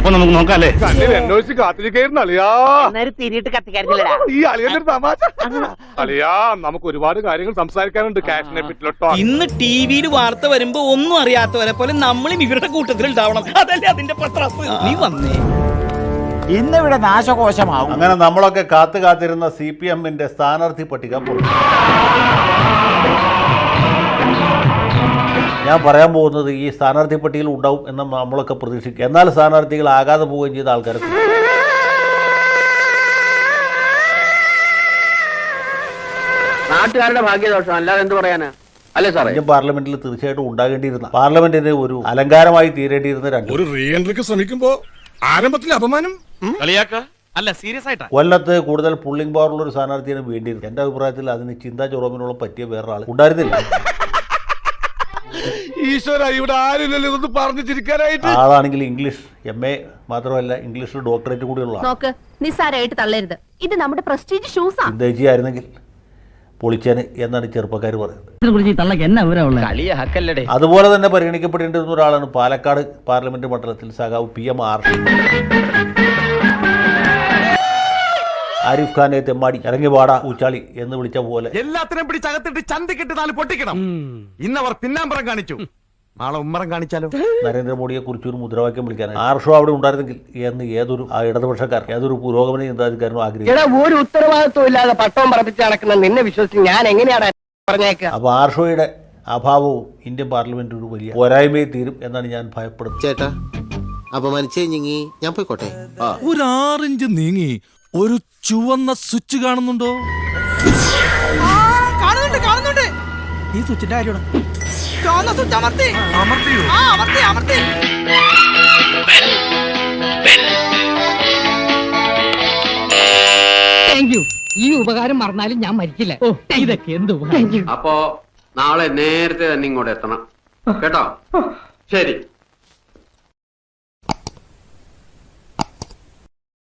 അപ്പൊ നമുക്ക് നോക്കാം അല്ലേ? തിരിയിട്ട് കത്തിക്കാറില്ലടാ. ഈ അളിയന്റെ തമാശ. അളിയാ, നമുക്ക് ഒരുപാട് കാര്യങ്ങൾ സംസാരിക്കാനുണ്ട് ക്യാഷിനെ പറ്റിട്ടോ. ഇന്ന് ടിവിയിൽ വാർത്ത വരുമ്പോ ഒന്നും അറിയാത്തവരെ പോലെ നമ്മളും ഇവരുടെ കൂട്ടത്തിൽ ഉണ്ടാവണം. അതല്ലേ അതിന്റെ പത്രാസ്. നീ വന്നേ. ഇന്നിവിടെ നാശകോശമാവും. അങ്ങനെ നമ്മളൊക്കെ കാത്തിരുന്ന CPM-ന്റെ സ്ഥാനാർത്ഥി പട്ടിക പുറത്തു. ഞാൻ പറയാൻ പോകുന്നത് ഈ സ്ഥാനാർത്ഥി പട്ടികയിൽ ഉണ്ടാവും എന്ന് നമ്മളൊക്കെ പ്രതീക്ഷിക്കും. എന്നാൽ സ്ഥാനാർത്ഥികളാകാതെ പോവുകയും ചെയ്ത ആൾക്കാർക്ക് നാട്ടുകാരുടെ ഭാഗ്യദോഷം അല്ലാതെ എന്ത് പറയാനാ? അല്ലേ സാറേ? ഇന്ത്യൻ പാർലമെന്റിൽ തീർച്ചയായിട്ടും ഉണ്ടാകേണ്ടിയിരുന്ന, പാർലമെന്റിന് ഒരു അലങ്കാരമായി തീരേണ്ടിയിരുന്ന രണ്ട്. ഒരു റീ എൻട്രിക്ക് ശ്രമിക്കുമ്പോ ആരംഭത്തിൽ അപമാനം. അല്ല, സീരിയസ് ആയിട്ടാ. കൊല്ലത്ത് കൂടുതൽ പുള്ളിംഗ് പവറുള്ള ഒരു സ്ഥാനാർത്ഥിയാണ് വേണ്ടിയിരുന്നത്. എന്റെ അഭിപ്രായത്തിൽ അതിന് ചിന്താ ജോറോമിനോളം പറ്റിയ വേറൊരാൾ ഉണ്ടായിരുന്നില്ല. ഈശ്വര, ഇവിടെ ആരില്ലല്ലോ ഇതൊന്ന് പറഞ്ഞു ചിരിക്കാനായിട്ട്. ആളാണെങ്കിൽ ഇംഗ്ലീഷ് MA മാത്രമല്ല, ഇംഗ്ലീഷിൽ ഡോക്ടറേറ്റ് കൂടിയുള്ള നോക്ക്, നിസ്സാരമായിട്ട് തള്ളരുത്. ഇത് നമ്മുടെ പ്രസ്റ്റീജ് ഷൂസാ. ചിന്തേച്ചി ആയിരുന്നെങ്കിൽ പൊളിച്ചേന് എന്നാണ് ചെറുപ്പക്കാർ പറയുന്നത്. അതുപോലെ തന്നെ പരിഗണിക്കപ്പെടേണ്ടിരുന്ന ഒരാളാണ് പാലക്കാട് പാർലമെന്റ് മണ്ഡലത്തിൽ സഖാവ് PM ആരിഫ് ഖാനെ തെമ്മാടി ഇറങ്ങി വാടാ ഊച്ചാളി എന്ന് വിളിച്ച പോലെ എല്ലാത്തിനും പിടിച്ചകത്തിട്ട് ചന്തിക്കിട്ട് നാല് പൊട്ടിക്കണം. ഇന്നവർ പിന്നാമ്പറം കാണിച്ചു, നാളെ ഉമ്മറം കാണിച്ചാലോ. നരേന്ദ്രമോദിയെ കുറിച്ച് ഒരു മുദ്രാവാക്യം വിളിക്കാൻ ആർഷോ അവിടെ ഉണ്ടായിരുന്നെങ്കിൽ എന്ന് ഏതൊരു ഇടതുപക്ഷക്കാർ, ഏതൊരു പുരോഗമന ചിന്താധികാരനും ആഗ്രഹിക്കും. ഒരു ഉത്തരവാദിത്വം ഇല്ലാതെ പട്ടവും പറപ്പിച്ച് നടക്കുന്ന നിന്നെ വിശ്വസിച്ച് ഞാൻ എങ്ങനെയാണ് പറഞ്ഞേക്കുക? അപ്പോൾ ആർഷോയുടെ അഭാവവും ഇന്ത്യൻ പാർലമെന്റ് ഒരു വലിയ പോരായ്മയെ തീരും എന്നാണ് ഞാൻ ഭയപ്പെടുന്നത്. ചേട്ടാ, അപമാനിച്ചേ ഞങ്ങി ഞാൻ പോയിക്കോട്ടെ. ഒരു 6 ഇഞ്ച് നീങ്ങി ഒരു ചുവന്ന സ്വിച്ച് കാണുന്നുണ്ടോ? കാണുന്നുണ്ട്. ഈ സ്വിച്ചിന്റെ കാര്യമാണ്. ചുവന്ന സ്വിച്ച് അമർത്തി. Thank you. ഈ ഉപകാരം മറന്നാലും ഞാൻ മരിക്കില്ല. ഇതൊക്കെ എന്ത് ഉപകാരം. അപ്പോ നാളെ നേരത്തെ തന്നെ ഇങ്ങോട്ട് എത്തണം കേട്ടോ. ശരി.